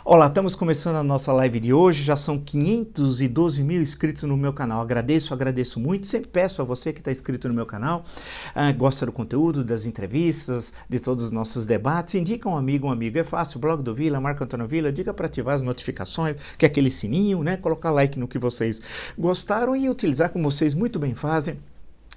Olá, estamos começando a nossa live de hoje, já são 512 mil inscritos no meu canal, agradeço muito, sempre peço a você que está inscrito no meu canal, gosta do conteúdo, das entrevistas, de todos os nossos debates, indica um amigo, é fácil, blog do Vila, Marco Antônio Vila, diga para ativar as notificações, que é aquele sininho, né, colocar like no que vocês gostaram e utilizar como vocês muito bem fazem,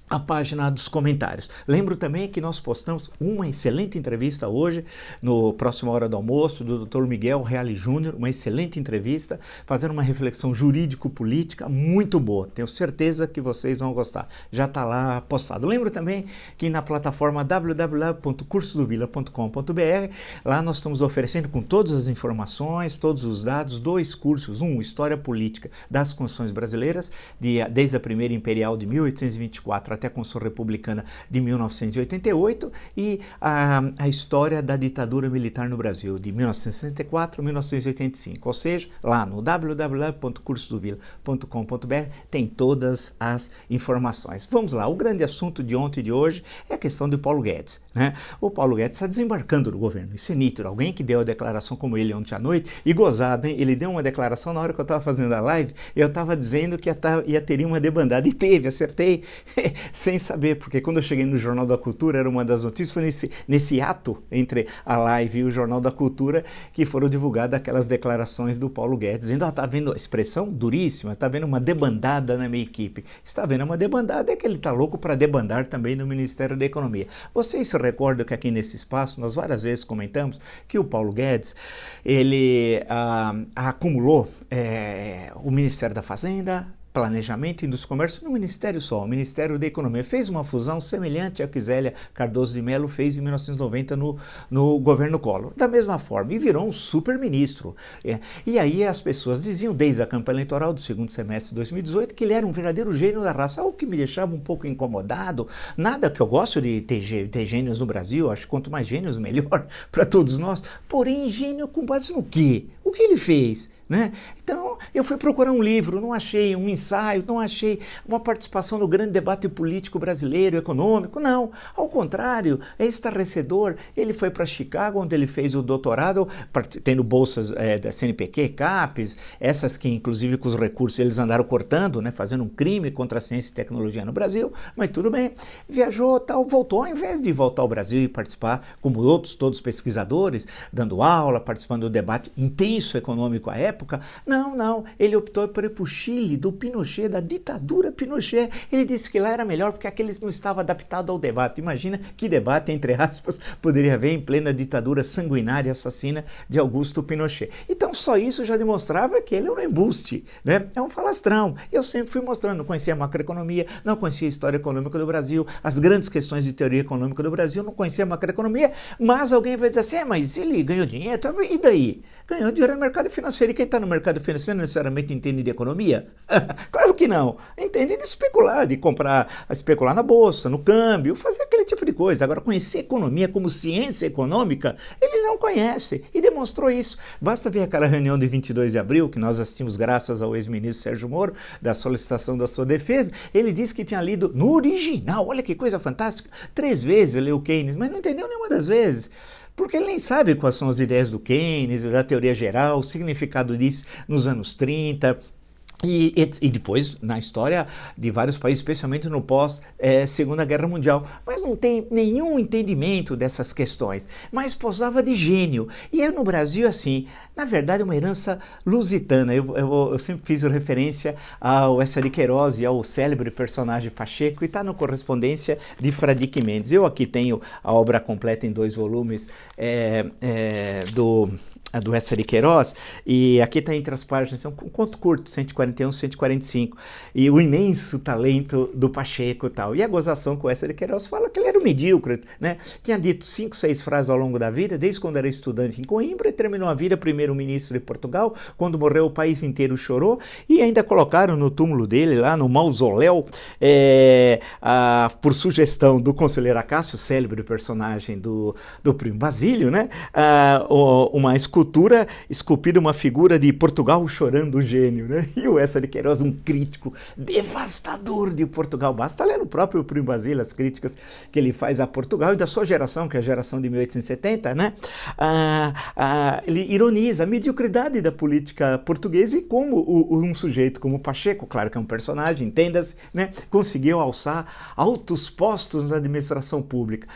a página dos comentários. Lembro também que nós postamos uma excelente entrevista hoje, no próximo Hora do Almoço, do Dr. Miguel Reale Júnior, uma excelente entrevista, fazendo uma reflexão jurídico-política muito boa. Tenho certeza que vocês vão gostar. Já está lá postado. Lembro também que na plataforma www.cursodovila.com.br, lá nós estamos oferecendo com todas as informações, todos os dados, 2 cursos. História política das Constituições Brasileiras, desde a primeira imperial de 1824 até a Constituição Republicana de 1988 e a história da ditadura militar no Brasil de 1964 a 1985, ou seja, lá no www.cursodovila.com.br tem todas as informações. Vamos lá, o grande assunto de ontem e de hoje é a questão do Paulo Guedes, né? O Paulo Guedes está desembarcando do governo, isso é nítido, alguém que deu a declaração como ele ontem à noite, e gozado, hein? Ele deu uma declaração na hora que eu estava fazendo a live, eu estava dizendo que ia ter uma debandada, e teve, acertei, sem saber, porque quando eu cheguei no Jornal da Cultura, era uma das notícias, foi nesse ato entre a live e o Jornal da Cultura que foram divulgadas aquelas declarações do Paulo Guedes, dizendo, tá vendo a expressão duríssima, tá vendo uma debandada na minha equipe. Está vendo uma debandada, é que ele tá louco para debandar também no Ministério da Economia. Vocês se recordam que aqui nesse espaço, nós várias vezes comentamos que o Paulo Guedes, ele acumulou o Ministério da Fazenda, Planejamento e Indústria e Comércio no Ministério só, o Ministério da Economia. Fez uma fusão semelhante à que Zélia Cardoso de Mello fez em 1990 no governo Collor. Da mesma forma, e virou um super ministro. E aí as pessoas diziam, desde a campanha eleitoral do segundo semestre de 2018, que ele era um verdadeiro gênio da raça, algo que me deixava um pouco incomodado. Nada que eu gosto de ter gênios no Brasil, acho que quanto mais gênios, melhor para todos nós. Porém, gênio com base no quê? O que ele fez? Né? Então, eu fui procurar um livro, não achei um ensaio, não achei uma participação no grande debate político brasileiro, econômico, não. Ao contrário, é estarrecedor. Ele foi para Chicago, onde ele fez o doutorado, tendo bolsas da CNPq, CAPES, essas que, inclusive, com os recursos eles andaram cortando, né, fazendo um crime contra a ciência e tecnologia no Brasil, mas tudo bem. Viajou, tal, voltou, ao invés de voltar ao Brasil e participar, como outros, todos pesquisadores, dando aula, participando do debate intenso econômico à época, não, ele optou por ir para o Chile, do Pinochet, da ditadura Pinochet. Ele disse que lá era melhor porque aqueles não estavam adaptados ao debate. Imagina que debate, entre aspas, poderia haver em plena ditadura sanguinária e assassina de Augusto Pinochet. Então só isso já demonstrava que ele é um embuste, né? É um falastrão. Eu sempre fui mostrando, não conhecia a macroeconomia, não conhecia a história econômica do Brasil, as grandes questões de teoria econômica do Brasil, não conhecia a macroeconomia, mas alguém vai dizer assim, mas ele ganhou dinheiro, e daí? Ganhou dinheiro no mercado financeiro. E quem está no mercado financeiro necessariamente entende de economia? Claro que não. Entende de especular, de especular na bolsa, no câmbio, fazer aquele tipo de coisa. Agora, conhecer economia como ciência econômica, ele não conhece e demonstrou isso. Basta ver aquela reunião de 22 de abril, que nós assistimos graças ao ex-ministro Sérgio Moro, da solicitação da sua defesa. Ele disse que tinha lido no original, olha que coisa fantástica, 3 vezes leu Keynes, mas não entendeu nenhuma das vezes. Porque ele nem sabe quais são as ideias do Keynes, da teoria geral, o significado disso nos anos 30, e depois na história de vários países, especialmente no pós-Segunda Guerra Mundial. Mas não tem nenhum entendimento dessas questões, mas posava de gênio. E é no Brasil assim, na verdade uma herança lusitana. Eu sempre fiz referência ao Eça de Queiroz e ao célebre personagem Pacheco, e está na correspondência de Fradique Mendes. Eu aqui tenho a obra completa em 2 volumes do Eça de Queiroz, e aqui está entre as páginas, é um conto curto, 141, 145, e o imenso talento do Pacheco e tal. E a gozação com o Eça de Queiroz fala que ele era um medíocre, né? Tinha dito 5, 6 frases ao longo da vida, desde quando era estudante em Coimbra, e terminou a vida primeiro-ministro de Portugal. Quando morreu, o país inteiro chorou, e ainda colocaram no túmulo dele, lá no mausoléu, por sugestão do conselheiro Acácio, célebre personagem do Primo Basílio, né? Uma escultura escultura esculpida uma figura de Portugal chorando o gênio, né? E o Eça de Queiroz, um crítico devastador de Portugal. Basta ler no próprio Primo Basílio as críticas que ele faz a Portugal e da sua geração, que é a geração de 1870, né? Ele ironiza a mediocridade da política portuguesa e como um sujeito como Pacheco, claro que é um personagem, entenda-se, né? Conseguiu alçar altos postos na administração pública,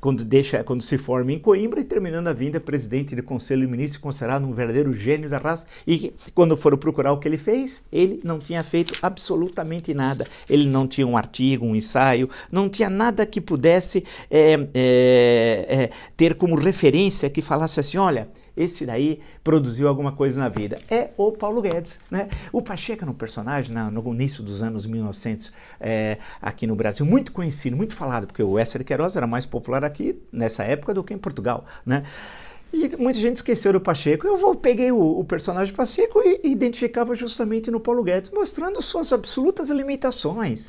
quando se forma em Coimbra e terminando a vida presidente do Conselho de Ministros, considerado um verdadeiro gênio da raça, e quando foram procurar o que ele fez, ele não tinha feito absolutamente nada. Ele não tinha um artigo, um ensaio, não tinha nada que pudesse ter como referência que falasse assim, olha, esse daí produziu alguma coisa na vida. É o Paulo Guedes, né? O Pacheco era um personagem no início dos anos 1900 aqui no Brasil, muito conhecido, muito falado, porque o Eça de Queiroz era mais popular aqui nessa época do que em Portugal, né? E muita gente esqueceu do Pacheco. Peguei o personagem Pacheco e identificava justamente no Paulo Guedes, mostrando suas absolutas limitações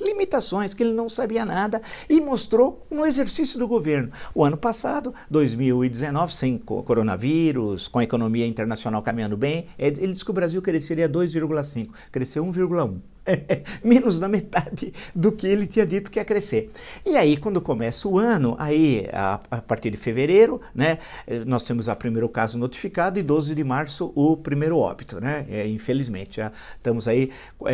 que ele não sabia nada, e mostrou no exercício do governo. O ano passado, 2019, sem coronavírus, com a economia internacional caminhando bem, ele disse que o Brasil cresceria 2,5, cresceu 1,1. Menos da metade do que ele tinha dito que ia crescer. E aí, quando começa o ano, aí a partir de fevereiro, né, nós temos o primeiro caso notificado e 12 de março o primeiro óbito, né? Infelizmente, já estamos aí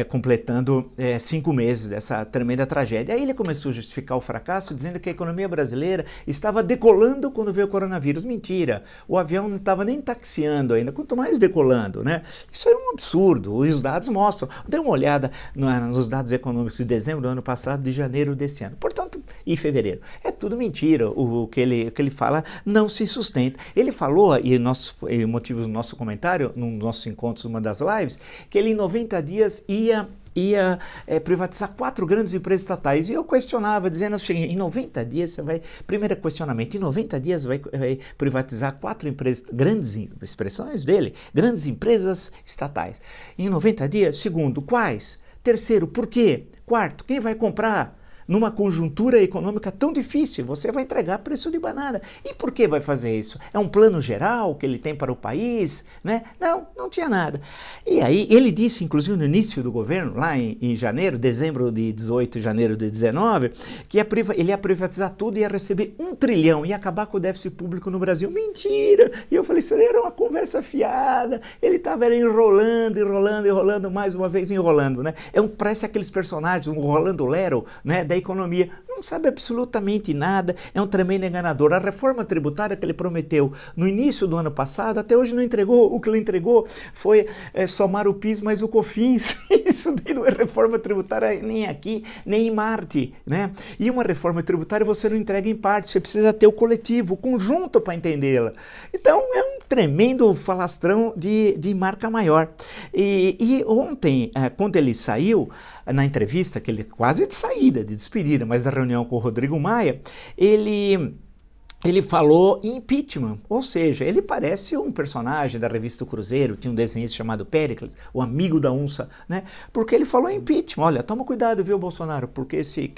completando 5 meses dessa tremenda tragédia. Aí ele começou a justificar o fracasso, dizendo que a economia brasileira estava decolando quando veio o coronavírus. Mentira! O avião não estava nem taxiando ainda, quanto mais decolando, né? Isso é um absurdo, os dados mostram. Dê uma olhada nos dados econômicos de dezembro do ano passado, de janeiro desse ano. Portanto, em fevereiro. É tudo mentira. O que ele fala não se sustenta. Ele falou, e o motivo do nosso comentário, num dos nossos encontros, numa das lives, que ele em 90 dias ia privatizar 4 grandes empresas estatais. E eu questionava, dizendo assim, em 90 dias você vai... Primeiro questionamento, em 90 dias vai privatizar 4 empresas, grandes expressões dele, grandes empresas estatais. Em 90 dias, segundo, quais? Terceiro, por quê? Quarto, quem vai comprar? Numa conjuntura econômica tão difícil, você vai entregar preço de banana. E por que vai fazer isso? É um plano geral que ele tem para o país? Né? Não tinha nada. E aí ele disse, inclusive no início do governo, lá em janeiro, dezembro de 18, janeiro de 19, que ele ia privatizar tudo e ia receber 1 trilhão, ia acabar com o déficit público no Brasil. Mentira! E eu falei, isso era uma conversa fiada, ele estava enrolando, mais uma vez enrolando, né? Parece aqueles personagens, um Rolando Lero, né, da economia, não sabe absolutamente nada, é um tremendo enganador. A reforma tributária que ele prometeu no início do ano passado, até hoje não entregou. O que ele entregou foi somar o PIS mais o COFINS. Isso daí não é reforma tributária nem aqui, nem em Marte, né? E uma reforma tributária você não entrega em parte, você precisa ter o coletivo, o conjunto para entendê-la. Então é um tremendo falastrão de marca maior. E ontem, quando ele saiu, na entrevista, que ele quase de saída, de despedida, mas da reunião com o Rodrigo Maia, ele falou em impeachment, ou seja, ele parece um personagem da revista O Cruzeiro, tinha um desenhista chamado Péricles, o amigo da onça, né? Porque ele falou em impeachment. Olha, toma cuidado, viu, Bolsonaro, porque se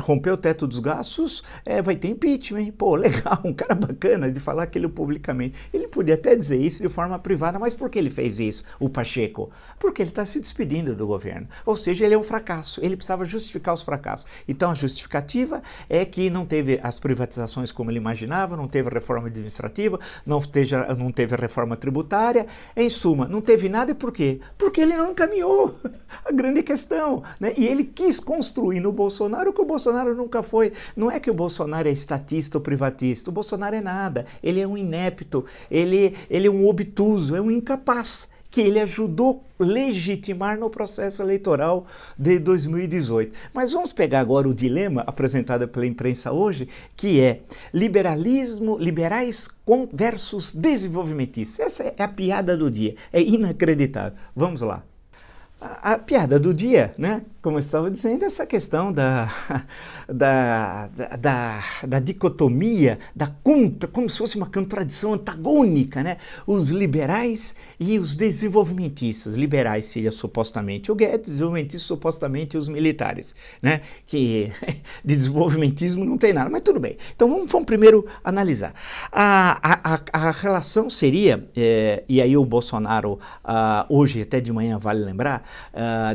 romper o teto dos gastos, vai ter impeachment, hein? Pô, legal, um cara bacana de falar aquilo publicamente. Ele podia até dizer isso de forma privada, mas por que ele fez isso, o Pacheco? Porque ele está se despedindo do governo, ou seja, ele é um fracasso, ele precisava justificar os fracassos. Então a justificativa é que não teve as privatizações como ele imaginava, não teve reforma administrativa, não teve reforma tributária, em suma, não teve nada. E por quê? Porque ele não encaminhou a grande questão, né? E ele quis construir no Bolsonaro o que o Bolsonaro nunca foi. Não é que o Bolsonaro é estatista ou privatista, o Bolsonaro é nada, ele é um inepto, ele é um obtuso, é um incapaz, que ele ajudou a legitimar no processo eleitoral de 2018. Mas vamos pegar agora o dilema apresentado pela imprensa hoje, que é liberais versus desenvolvimentistas. Essa é a piada do dia, é inacreditável. Vamos lá. A piada do dia, né, como eu estava dizendo, essa questão da dicotomia, como se fosse uma contradição antagônica, né? Os liberais e os desenvolvimentistas. Liberais seria supostamente o Guedes, desenvolvimentistas supostamente os militares, né? Que de desenvolvimentismo não tem nada, mas tudo bem. Então vamos primeiro analisar. A relação seria, e aí o Bolsonaro, hoje até de manhã, vale lembrar,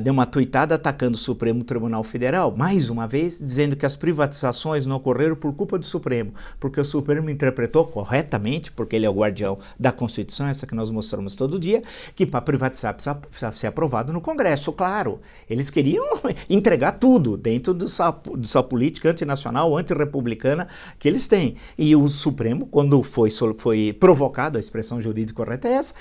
deu uma tuitada atacando o Supremo Tribunal Federal, mais uma vez, dizendo que as privatizações não ocorreram por culpa do Supremo, porque o Supremo interpretou corretamente, porque ele é o guardião da Constituição, essa que nós mostramos todo dia, que para privatizar precisa ser aprovado no Congresso, claro. Eles queriam entregar tudo dentro dessa política antinacional, antirrepublicana que eles têm. E o Supremo, quando foi provocado, a expressão jurídica correta é essa,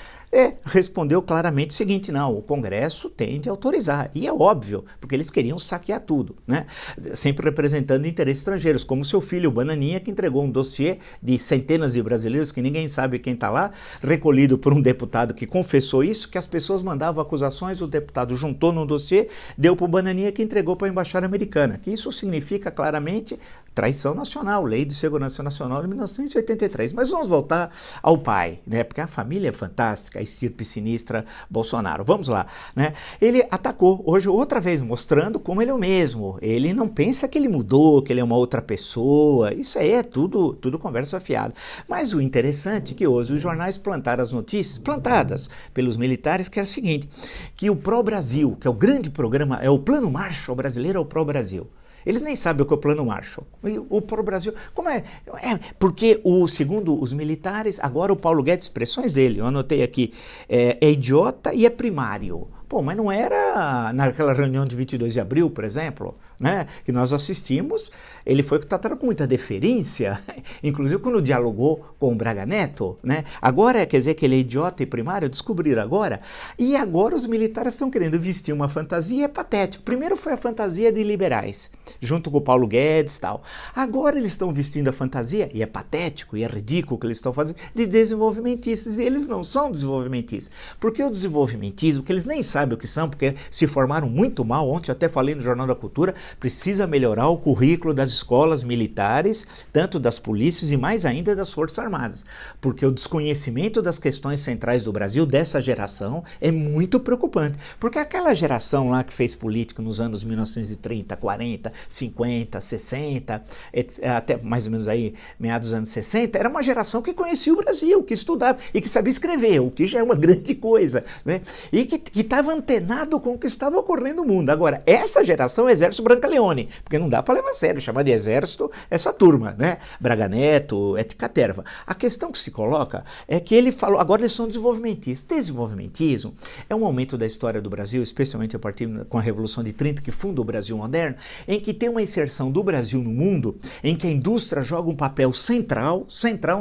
respondeu claramente o seguinte: não, o Congresso tem de autorizar. E é óbvio, porque eles queriam saquear tudo, né? Sempre representando interesses estrangeiros, como seu filho, o Bananinha, que entregou um dossiê de centenas de brasileiros, que ninguém sabe quem está lá, recolhido por um deputado que confessou isso, que as pessoas mandavam acusações, o deputado juntou num dossiê, deu para o Bananinha, que entregou para a Embaixada Americana, que isso significa claramente traição nacional, Lei de Segurança Nacional de 1983. Mas vamos voltar ao pai, né? Porque a família é fantástica, a estirpe sinistra Bolsonaro. Vamos lá, né? Ele atacou hoje outra vez, mostrando como ele é o mesmo. Ele não pensa que ele mudou, que ele é uma outra pessoa. Isso aí é tudo conversa fiada. Mas o interessante é que hoje os jornais plantaram as notícias, plantadas pelos militares, que é o seguinte, que o Pró-Brasil, que é o grande programa, é o Plano Marshall brasileiro, é o Pró-Brasil. Eles nem sabem o que é o Plano Marshall. O Pró-Brasil, como é? Porque, segundo os militares, agora o Paulo Guedes, expressões dele, eu anotei aqui, é idiota e é primário. Pô, mas não era naquela reunião de 22 de abril, por exemplo, né, que nós assistimos, ele foi tratado com muita deferência, inclusive quando dialogou com o Braga Neto, né? Agora, quer dizer que ele é idiota e primário, descobriram agora, e agora os militares estão querendo vestir uma fantasia, é patético. Primeiro foi a fantasia de liberais, junto com o Paulo Guedes e tal. Agora eles estão vestindo a fantasia, e é patético, e é ridículo o que eles estão fazendo, de desenvolvimentistas, e eles não são desenvolvimentistas, porque o desenvolvimentismo, que eles nem sabem o que são, porque se formaram muito mal, ontem eu até falei no Jornal da Cultura, precisa melhorar o currículo das escolas militares, tanto das polícias e mais ainda das Forças Armadas, porque o desconhecimento das questões centrais do Brasil, dessa geração, é muito preocupante, porque aquela geração lá que fez política nos anos 1930, 40, 50, 60, até mais ou menos aí, meados dos anos 60, era uma geração que conhecia o Brasil, que estudava e que sabia escrever, o que já é uma grande coisa, né? E que estava antenado com o que estava ocorrendo no mundo. Agora, essa geração é Exército Branca Leone, porque não dá para levar a sério, chamar de exército essa turma, né? Braga Neto, Caterva. A questão que se coloca é que ele falou, agora eles são desenvolvimentistas. Desenvolvimentismo é um momento da história do Brasil, especialmente a partir com a Revolução de 30, que funda o Brasil moderno, em que tem uma inserção do Brasil no mundo, em que a indústria joga um papel central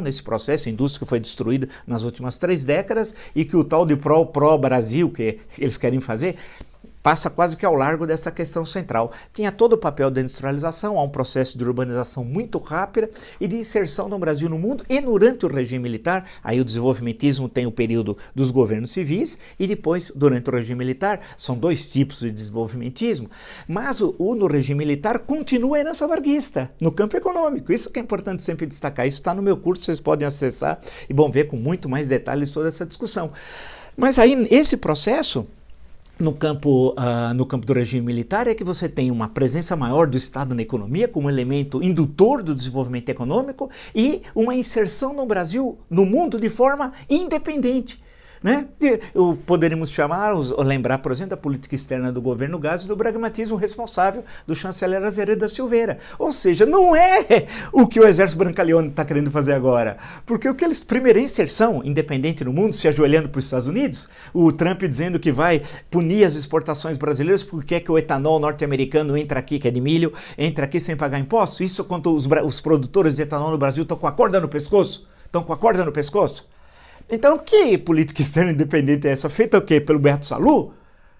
nesse processo, a indústria que foi destruída nas últimas 3 décadas e que o tal de pró-Brasil que eles querem fazer, passa quase que ao largo dessa questão central. Tinha todo o papel da industrialização, há um processo de urbanização muito rápida e de inserção do Brasil no mundo, e durante o regime militar, aí o desenvolvimentismo tem o período dos governos civis, e depois, durante o regime militar, são 2 tipos de desenvolvimentismo, mas no regime militar continua a herança varguista, no campo econômico. Isso que é importante sempre destacar, isso está no meu curso, vocês podem acessar e vão ver com muito mais detalhes toda essa discussão. Mas aí, esse processo, no campo do regime militar, é que você tem uma presença maior do Estado na economia como elemento indutor do desenvolvimento econômico e uma inserção no Brasil, no mundo, de forma independente. Né? Poderíamos lembrar, por exemplo, da política externa do governo Gás e do pragmatismo responsável do chanceler Azeredo da Silveira. Ou seja, não é o que o Exército Branca Leone está querendo fazer agora. Porque o que eles, primeira inserção independente no mundo, se ajoelhando para os Estados Unidos, o Trump dizendo que vai punir as exportações brasileiras porque quer que o etanol norte-americano entre aqui, que é de milho, entre aqui sem pagar impostos. Isso quando os produtores de etanol no Brasil estão com a corda no pescoço? Estão com a corda no pescoço? Então, que política externa independente é essa? Feita o quê? Pelo Beto Salu?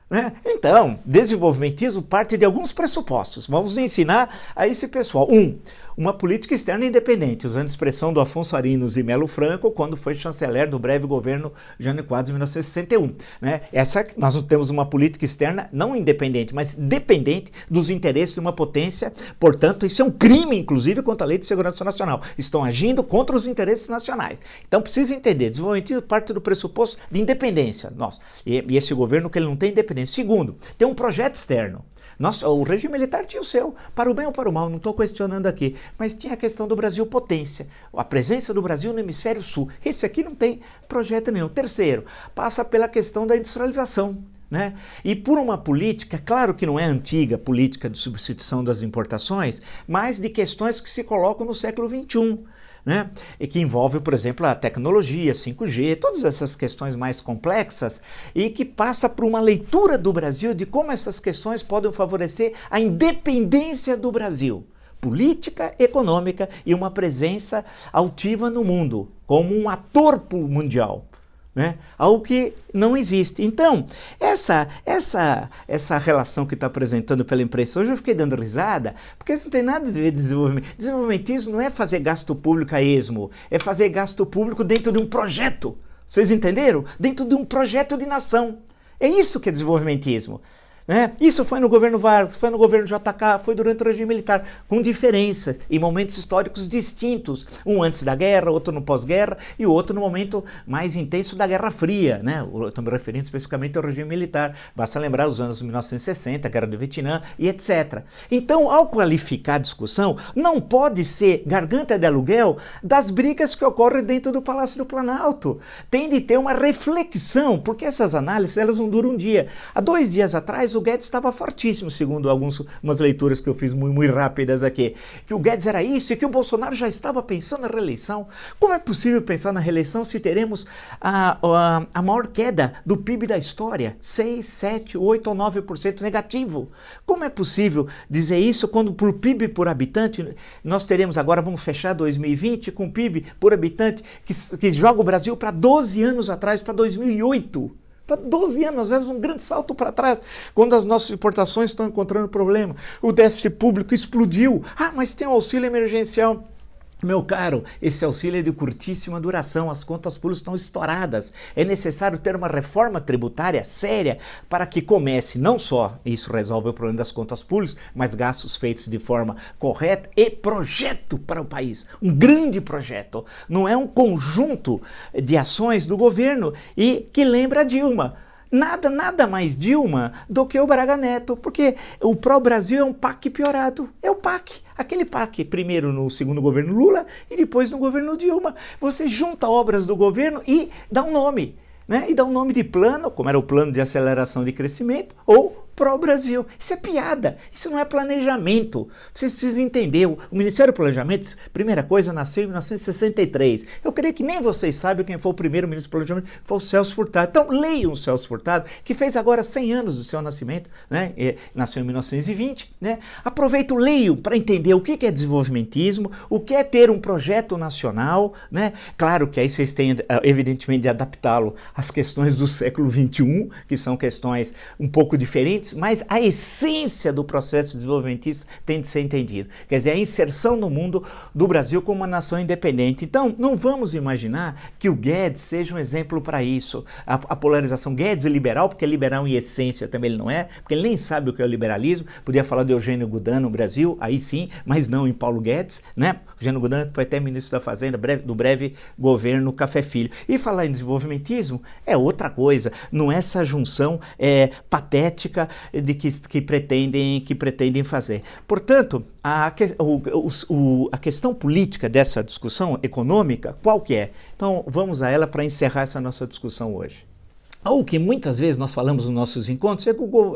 Né? Então, desenvolvimentismo parte de alguns pressupostos. Vamos ensinar a esse pessoal. uma política externa independente, usando a expressão do Afonso Arinos e Melo Franco, quando foi chanceler do breve governo Jânio Quadros em 1961. Né? Nós temos uma política externa não independente, mas dependente dos interesses de uma potência, portanto, isso é um crime, inclusive, contra a Lei de Segurança Nacional. Estão agindo contra os interesses nacionais. Então, precisa entender, desenvolvimento parte do pressuposto de independência. Nossa, e esse governo que ele não tem independência. Segundo, tem um projeto externo. O regime militar tinha o seu, para o bem ou para o mal, não estou questionando aqui, mas tinha a questão do Brasil potência, a presença do Brasil no hemisfério sul. Esse aqui não tem projeto nenhum. Terceiro, passa pela questão da industrialização. Né? E por uma política, claro que não é antiga política de substituição das importações, mas de questões que se colocam no século XXI. Né? E que envolve, por exemplo, a tecnologia, 5G, todas essas questões mais complexas e que passa por uma leitura do Brasil de como essas questões podem favorecer a independência do Brasil, política, econômica e uma presença altiva no mundo, como um ator mundial. Né? Algo que não existe. Então, essa relação que está apresentando pela imprensa, hoje eu fiquei dando risada, porque isso não tem nada a ver com desenvolvimento. Desenvolvimentismo não é fazer gasto público a esmo, é fazer gasto público dentro de um projeto. Vocês entenderam? Dentro de um projeto de nação. É isso que é desenvolvimentismo. Né? Isso foi no governo Vargas, foi no governo JK, foi durante o regime militar, com diferenças e momentos históricos distintos, um antes da guerra, outro no pós-guerra e o outro no momento mais intenso da Guerra Fria, né? Estou me referindo especificamente ao regime militar, basta lembrar os anos 1960, a Guerra do Vietnã e etc. Então, ao qualificar a discussão, não pode ser garganta de aluguel das brigas que ocorrem dentro do Palácio do Planalto. Tem de ter uma reflexão, porque essas análises elas não duram um dia. Há 2 dias atrás, o Guedes estava fortíssimo, segundo umas leituras que eu fiz muito rápidas aqui, que o Guedes era isso e que o Bolsonaro já estava pensando na reeleição. Como é possível pensar na reeleição se teremos a maior queda do PIB da história? 6, 7, 8 ou 9% negativo. Como é possível dizer isso quando por PIB por habitante nós teremos agora, vamos fechar 2020 com PIB por habitante que joga o Brasil para 12 anos atrás, para 2008. Para 12 anos, nós demos um grande salto para trás, quando as nossas importações estão encontrando problema. O déficit público explodiu. Ah, mas tem o auxílio emergencial. Meu caro, esse auxílio é de curtíssima duração, as contas públicas estão estouradas. É necessário ter uma reforma tributária séria para que comece, não só isso resolve o problema das contas públicas, mas gastos feitos de forma correta e projeto para o país. Um grande projeto. Não é um conjunto de ações do governo e que lembra a Dilma. Nada mais Dilma do que o Braga Neto, porque o pró-Brasil é um PAC piorado. É o PAC. Aquele PAC, primeiro no segundo governo Lula e depois no governo Dilma. Você junta obras do governo e dá um nome, né? E dá um nome de plano, como era o plano de aceleração de crescimento, ou pró-Brasil. Isso é piada, isso não é planejamento. Vocês precisam entender, o Ministério do Planejamento, primeira coisa, nasceu em 1963. Eu creio que nem vocês sabem quem foi o primeiro ministro do Planejamento, foi o Celso Furtado. Então leiam o Celso Furtado, que fez agora 100 anos do seu nascimento, né? Nasceu em 1920. Né? Aproveito, leiam para entender o que é desenvolvimentismo, o que é ter um projeto nacional. Né? Claro que aí vocês têm, evidentemente, de adaptá-lo às questões do século XXI, que são questões um pouco diferentes, mas a essência do processo desenvolvimentista tem de ser entendido. Quer dizer, a inserção no mundo do Brasil como uma nação independente. Então, não vamos imaginar que o Guedes seja um exemplo para isso. A polarização, Guedes é liberal, porque liberal em essência também ele não é, porque ele nem sabe o que é o liberalismo. Podia falar de Eugênio Goudin no Brasil, aí sim, mas não em Paulo Guedes, né? Eugênio Goudin foi até ministro da Fazenda do breve governo Café Filho. E falar em desenvolvimentismo é outra coisa, não é essa junção patética de que pretendem fazer. Portanto, a questão política dessa discussão econômica, qual que é? Então, vamos a ela para encerrar essa nossa discussão hoje. O que muitas vezes nós falamos nos nossos encontros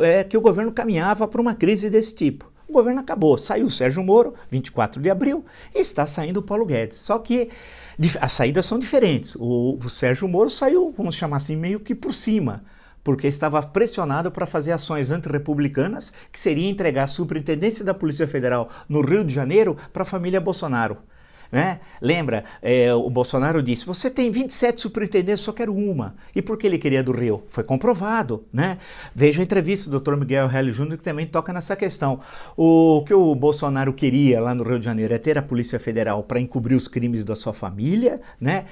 é que o governo caminhava para uma crise desse tipo. O governo acabou, saiu o Sérgio Moro, 24 de abril, e está saindo o Paulo Guedes. Só que as saídas são diferentes. O Sérgio Moro saiu, vamos chamar assim, meio que por cima, porque estava pressionado para fazer ações antirrepublicanas, que seria entregar a superintendência da Polícia Federal no Rio de Janeiro para a família Bolsonaro. né? Lembra, o Bolsonaro disse, você tem 27 superintendentes, só quero uma. E por que ele queria do Rio? Foi comprovado, né? Veja a entrevista do Dr. Miguel Reale Júnior, que também toca nessa questão. O que o Bolsonaro queria lá no Rio de Janeiro é ter a Polícia Federal para encobrir os crimes da sua família, né?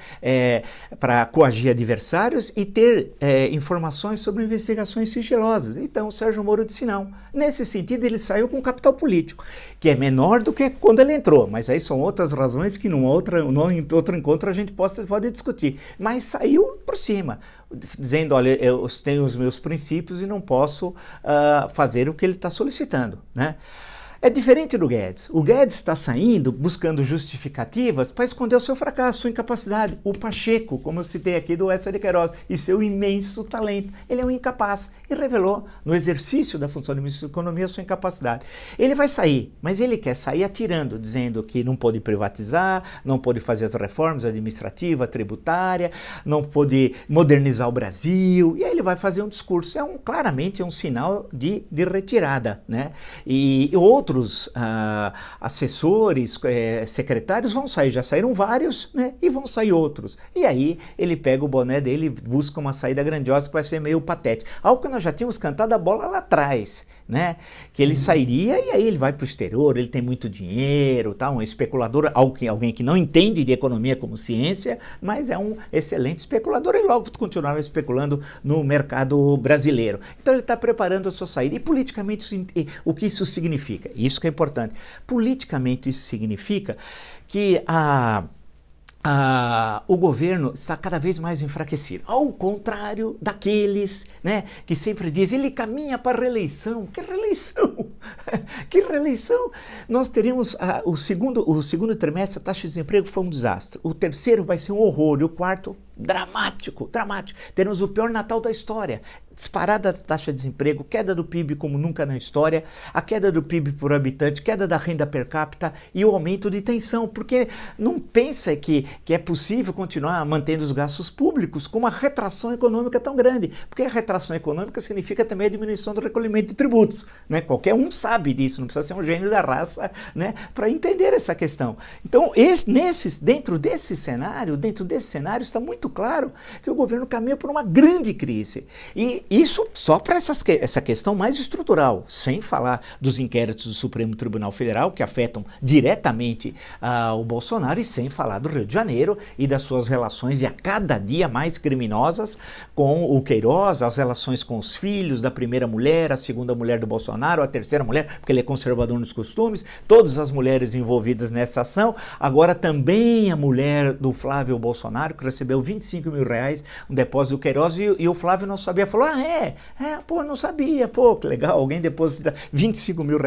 Para coagir adversários e ter informações sobre investigações sigilosas. Então o Sérgio Moro disse não. Nesse sentido, ele saiu com capital político, que é menor do que quando ele entrou, mas aí são outras razões que em outro encontro a gente pode discutir. Mas saiu por cima, dizendo, olha, eu tenho os meus princípios e não posso fazer o que ele está solicitando, né? É diferente do Guedes. O Guedes está saindo buscando justificativas para esconder o seu fracasso, sua incapacidade. O Pacheco, como eu citei aqui do Eça de Queiroz, e seu imenso talento. Ele é um incapaz e revelou no exercício da função de ministro da Economia sua incapacidade. Ele vai sair, mas ele quer sair atirando, dizendo que não pode privatizar, não pode fazer as reformas administrativa, tributária, não pode modernizar o Brasil, e aí ele vai fazer um discurso. Claramente é um sinal de retirada, né? E outros assessores, secretários vão sair, já saíram vários, né? E vão sair outros. E aí ele pega o boné dele e busca uma saída grandiosa que vai ser meio patética. Algo que nós já tínhamos cantado a bola lá atrás, né? Que ele sairia e aí ele vai para o exterior, ele tem muito dinheiro, tá? Um especulador, alguém que não entende de economia como ciência, mas é um excelente especulador e logo continuará especulando no mercado brasileiro. Então ele está preparando a sua saída. E politicamente o que isso significa? Isso que é importante. Politicamente isso significa que o governo está cada vez mais enfraquecido, ao contrário daqueles, né, que sempre dizem, ele caminha para a reeleição. Que reeleição? Que reeleição? Nós teremos o segundo trimestre, a taxa de desemprego foi um desastre, o terceiro vai ser um horror e o quarto dramático. Teremos o pior Natal da história. Disparada da taxa de desemprego, queda do PIB como nunca na história, a queda do PIB por habitante, queda da renda per capita e o aumento de tensão, porque não pensa que é possível continuar mantendo os gastos públicos com uma retração econômica tão grande, porque a retração econômica significa também a diminuição do recolhimento de tributos, né? Qualquer um sabe disso, não precisa ser um gênio da raça, né, para entender essa questão. Então, dentro desse cenário está muito claro que o governo caminha por uma grande crise. E isso só para essa questão mais estrutural, sem falar dos inquéritos do Supremo Tribunal Federal, que afetam diretamente o Bolsonaro, e sem falar do Rio de Janeiro e das suas relações, e a cada dia mais criminosas, com o Queiroz, as relações com os filhos da primeira mulher, a segunda mulher do Bolsonaro, a terceira mulher, porque ele é conservador nos costumes, todas as mulheres envolvidas nessa ação, agora também a mulher do Flávio Bolsonaro, que recebeu R$25 mil, um depósito do Queiroz, e o Flávio não sabia, falou, pô, não sabia, pô, que legal, alguém deposita R$25 mil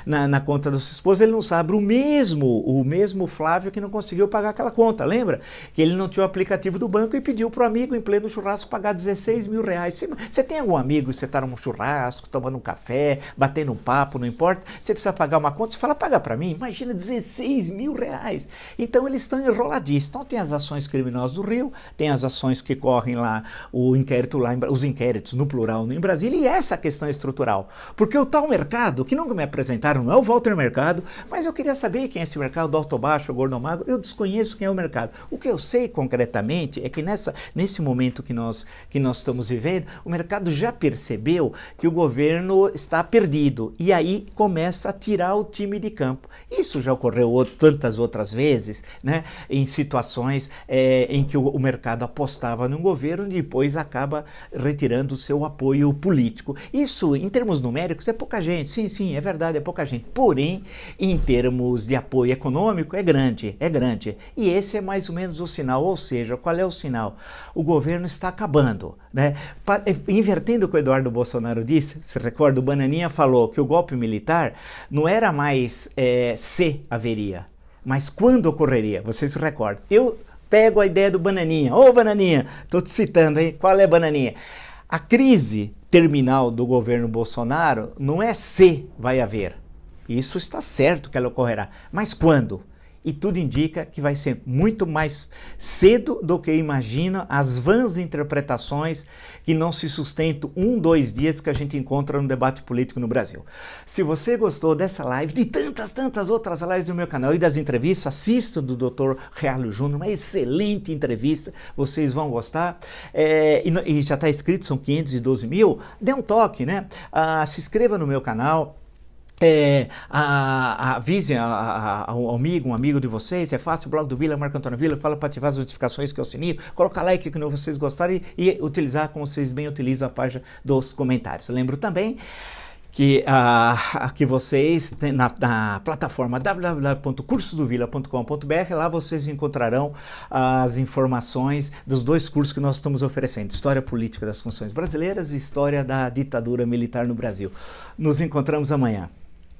na conta da sua esposa, ele não sabe, o mesmo Flávio que não conseguiu pagar aquela conta, lembra? Que ele não tinha o aplicativo do banco e pediu pro amigo em pleno churrasco pagar R$16 mil. Você tem algum amigo, você tá num churrasco, tomando um café, batendo um papo, não importa, você precisa pagar uma conta, você fala, paga para mim, imagina R$16 mil. Então eles estão enroladíssimos. Então tem as ações criminosas do Rio, tem as ações que correm lá, os inquéritos no plural em Brasília, e essa questão estrutural. Porque o tal mercado, que nunca me apresentaram, não é o Walter Mercado, mas eu queria saber quem é esse mercado, do alto baixo, gordo ou magro, eu desconheço quem é o mercado. O que eu sei concretamente é que nesse momento que nós estamos vivendo, o mercado já percebeu que o governo está perdido, e aí começa a tirar o time de campo. Isso já ocorreu tantas outras vezes, né, em situações em que o mercado apostava num governo e depois acaba retirando o seu apoio político. Isso, em termos numéricos, é pouca gente. Sim, é verdade, é pouca gente. Porém, em termos de apoio econômico, é grande. E esse é mais ou menos o sinal. Ou seja, qual é o sinal? O governo está acabando, né? Invertendo o que o Eduardo Bolsonaro disse, se recorda, o Bananinha falou que o golpe militar não era mais se haveria, mas quando ocorreria. Você se recorda? Eu pego a ideia do Bananinha. Ô, Bananinha, estou te citando, hein? Qual é, Bananinha? A crise terminal do governo Bolsonaro não é se vai haver. Isso está certo que ela ocorrerá. Mas quando? e tudo indica que vai ser muito mais cedo do que imagina as vãs interpretações que não se sustentam 2 dias que a gente encontra no debate político no Brasil. Se você gostou dessa live, de tantas outras lives do meu canal e das entrevistas, assista do Dr. Realo Júnior, uma excelente entrevista, vocês vão gostar. E já está inscrito, são 512 mil, dê um toque, né? Se inscreva no meu canal. Avise um amigo de vocês, é fácil, o blog do Vila, Marco Antônio Vila, fala para ativar as notificações, que é o sininho, coloca like que vocês gostarem e utilizar como vocês bem utilizam a página dos comentários. Lembro também que vocês têm na plataforma www.cursodovila.com.br, lá vocês encontrarão as informações dos 2 cursos que nós estamos oferecendo: História Política das Constituições Brasileiras e História da Ditadura Militar no Brasil. Nos encontramos amanhã.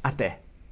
Até!